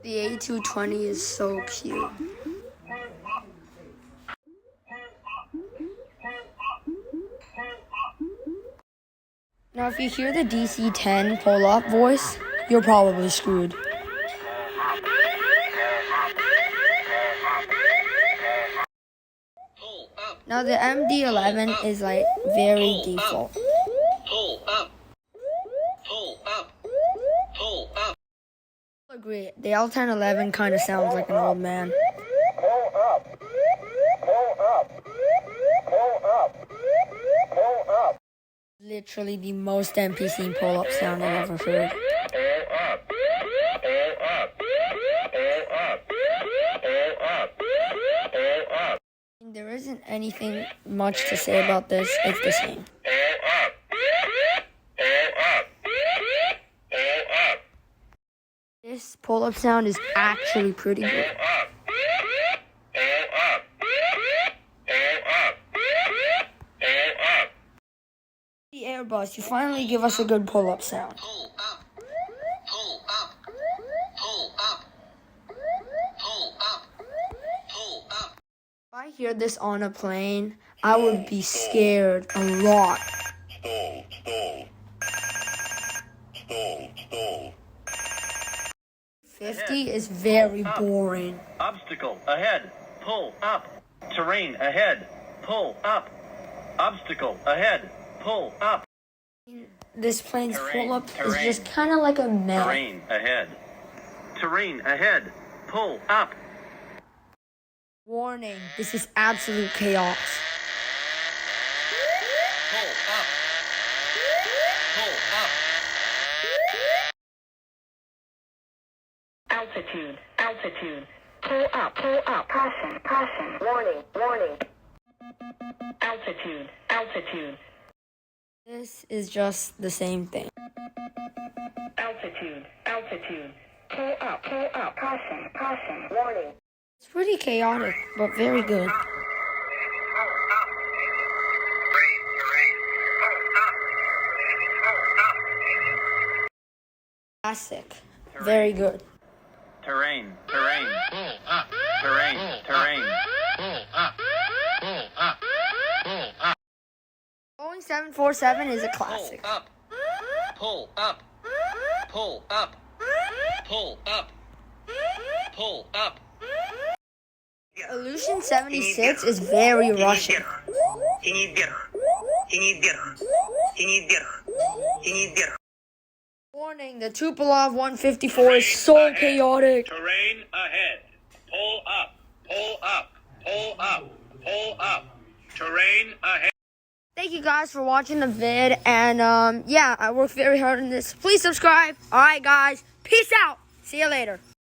The A220 is so cute. Now, if you hear the DC-10 pull-up voice, you're probably screwed. Now, the MD-11 is like very default. Pull up. Pull up. Pull up. I agree. The L1011 kind of sounds like an old man. Pull up. Pull up. Pull up. Pull up. Literally the most NPC pull-up sound I've ever heard. Pull up. Pull up. Pull up. Pull up. Pull up. There isn't anything much to say about this. It's the same. This pull-up sound is actually pretty good. The Airbus, you finally give us a good pull-up sound. Pull up. Pull up. Pull up. Pull up. Pull up. If I hear this on a plane, I would be scared a lot. Stall. 50 is very boring. Obstacle ahead. Pull up. Terrain ahead. Pull up. Obstacle ahead. Pull up. This plane's Terrain, pull-up is terrain. just kind of like a mess. Terrain ahead. Terrain ahead. Pull up. Warning, this is absolute chaos. Pull up. Pull up. Altitude. Pull up, caution, warning. Altitude. This is just the same thing. Altitude. Pull up, caution, warning. It's pretty chaotic, but very good. Classic. Very good. Terrain. Pull up. Terrain. Pull up. Boeing 747 is a classic. Pull up. Pull up. Pull up. Pull up. Illusion 76 is very Russian. Warning, the Tupolev 154 is so chaotic. Terrain ahead. Pull up. Terrain ahead. Thank you guys for watching the vid, and yeah, I worked very hard on this. Please subscribe. Alright guys, peace out. See you later.